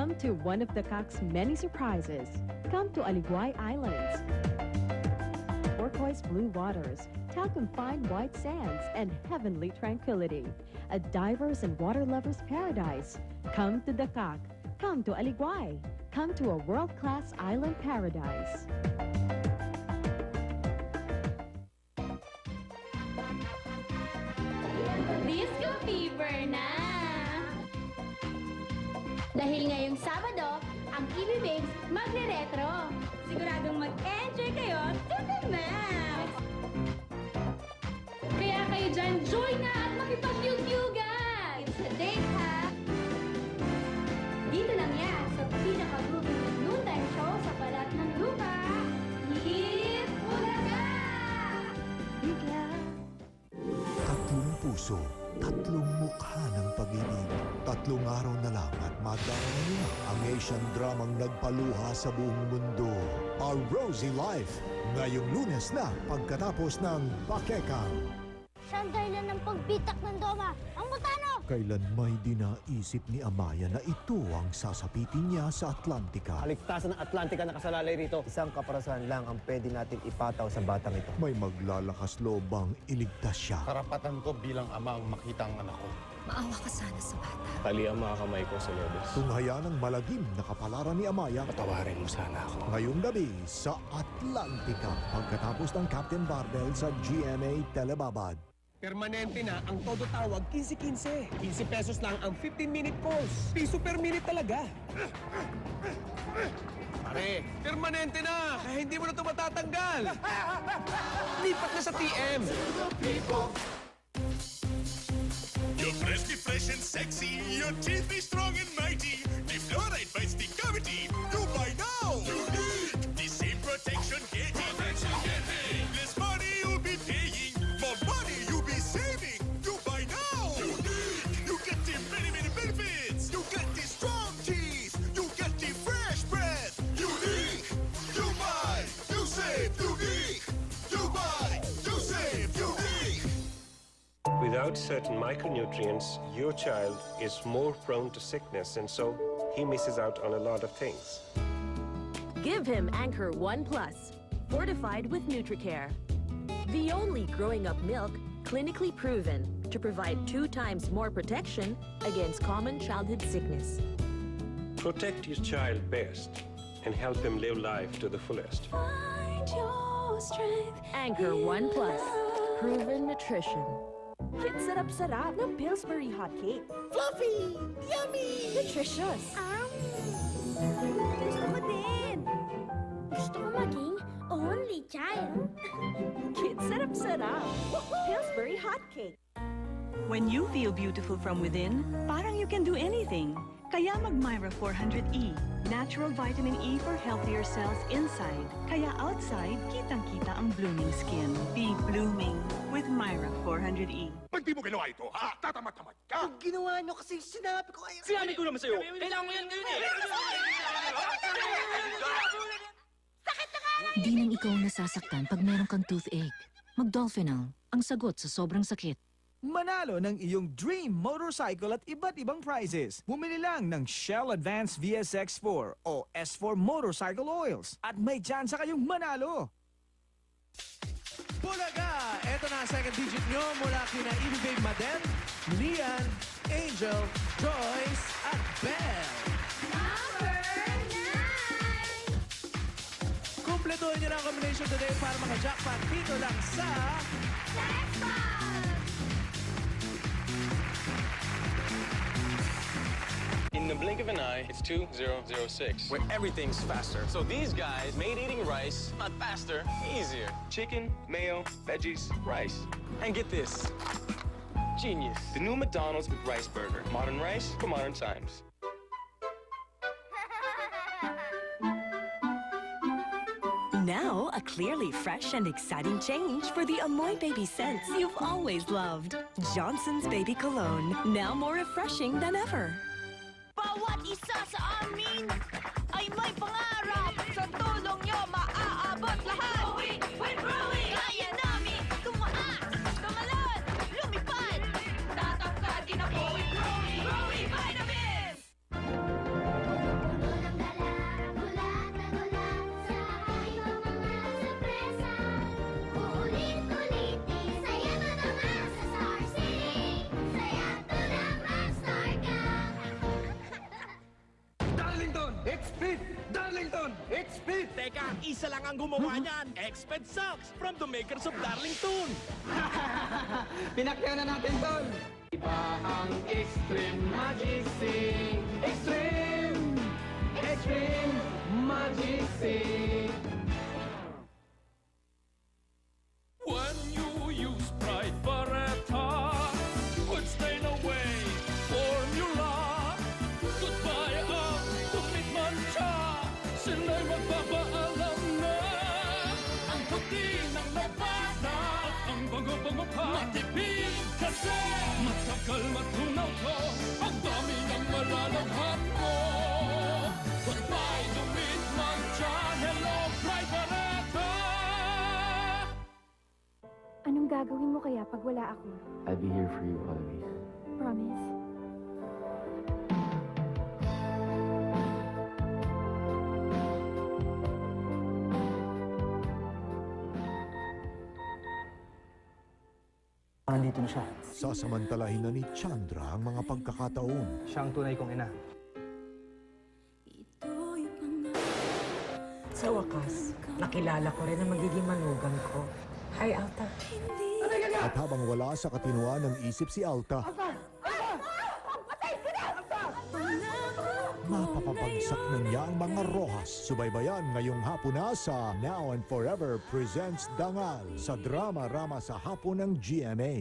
Come to one of the Kak's many surprises. Come to Aliguay Islands. Turquoise blue waters, talcum-fine white sands, and heavenly tranquility. A diver's and water lover's paradise. Come to the Kak. Come to Aliguay. Come to a world-class island paradise. Disco fever na! Dahil ngayong Sabado, ang EB Babes magre-retro. Siguradong mag-enjoy kayo to the max! Kaya kayo dyan, join na at makipag-yugyugan! It's a date, ha? Dito lang yan sa pinaka-grooving ng noontime show sa Balat ng Lupa. Hit Bulaga! Tatlong puso, tatlong mukha ng pag-ibig. Tatlong araw na lang at magdaraan na ang Asian dramang nagpaluha sa buong mundo. A Rosy Life. Ngayong Lunes na pagkatapos ng Bakekang. Siya ang dahilan ng pagbitak ng Doma, ang Mutano! Kailan may dinaisip ni Amaya na ito ang sasapitin niya sa Atlantica. Kaligtasan ng Atlantica na kasalalay rito. Isang kaparasan lang ang pwede natin ipataw sa batang ito. May maglalakas lobang iligtas siya. Karapatan ko bilang ama ang makita ang anak ko. Maawa ka sana sa bata. Tali ang mga kamay ko sa lobes. Tunghaya ng malagim na kapalaran ni Amaya. Patawarin mo sana ako. Ngayong gabi sa Atlantica. Pagkatapos ng Captain Bardel sa GMA Telebabad. Permanente na ang todo tawag 15-15. 15 pesos lang ang 15-minute calls. Piso per minute talaga. Pare, permanente na! Kaya hindi mo na ito matatanggal. Lipat na sa TM. Your breast be fresh and sexy, your teeth be strong and mighty. The fluoride fights the cavity. You buy now. Unique. The same protection getting. Less money you'll be paying. More money you'll be saving. You buy now. Unique. You get the many benefits. You get the strong teeth. You get the fresh breath. Unique. You buy. You save. Unique. You buy. You save. Unique. Without certain micronutrients, your child is more prone to sickness, and so he misses out on a lot of things. Give him Anchor 1 Plus, fortified with NutriCare. The only growing up milk clinically proven to provide 2 times more protection against common childhood sickness. Protect your child best and help him live life to the fullest. Find your strength. Anchor 1 Plus, proven nutrition. Sarap-sarap ng Pillsbury Hot Cake. Fluffy! Yummy! Nutritious. Gusto ko din! Gusto ko maging only child. Kids sarap-sarap. Pillsbury Hot Cake. When you feel beautiful from within, parang you can do anything. Kaya mag-Myra 400E. Natural vitamin E for healthier cells inside. Kaya outside, kitang-kita ang blooming skin. Be blooming with Myra 400E. Pag di mo ginawa ito, ha? Tatamat-tamat ka! Pag ginawa nyo kasi sinabi ko kayo. Sinabi ko naman sa'yo, kailangan mo yan ngayon eh! Di nang ikaw nasasaktan pag meron kang toothache. Mag-Dolphinal, ang sagot sa sobrang sakit. Manalo ng iyong dream motorcycle at iba't ibang prizes. Bumili lang ng Shell Advance VSX4 o S4 Motorcycle Oils at may tsansa kayong manalo. Bulaga! Ito na ang second digit nyo mula kina EB Babe Madel, Lian, Angel, Joyce, at Belle. Number 9! Kumpletuhin nyo na ang combination today para maka-jackpot dito lang sa... Jackpot! In the blink of an eye, it's 2006, where everything's faster. So these guys made eating rice not faster, easier. Chicken, mayo, veggies, rice. And get this. Genius. The new McDonald's McRice Burger. Modern rice for modern times. Now, a clearly fresh and exciting change for the Amoy baby scents you've always loved. Johnson's Baby Cologne, now more refreshing than ever. Bawat isa sa amin ay may pangarap. Sa tulong nyo, maaabot lahat. Kaya namin tumaas, tumalon, lumipad. Tatangkad din ako with Growing Vitamins! Exped! Teka, isa lang ang gumawa niyan. Exped Socks from the makers of Darlington. Pinakyaw na natin, Tol! Iba ang Extreme Magic Sing. Extreme! Extreme Magic Sing. When you use Pride Barretta, quit stain away formula. Goodbye ang tumit mancha, sila'y magpapaalam na. Ang puti ng nabana at ang bango-bango pa. Matipid kasi matagal matunaw ko, ang dami ng malalaghan mo. Goodbye tumit mancha, hello Pride Barretta. Anong gagawin mo kaya pag wala ako? I'll be here for you always. Promise? Nandito na siya. Sasamantalahin na ni Chandra ang mga pagkakataon. Siya ang tunay kong ina. Sa wakas, nakilala ko rin ang magiging manugang ko. Hi, Alta. At habang wala sa katinuan ng isip si Alta, mapapapagsak na niya ang mga rohas. Subaybayan ngayong hapon na sa Now and Forever presents Dangal sa drama-rama sa hapon ng GMA.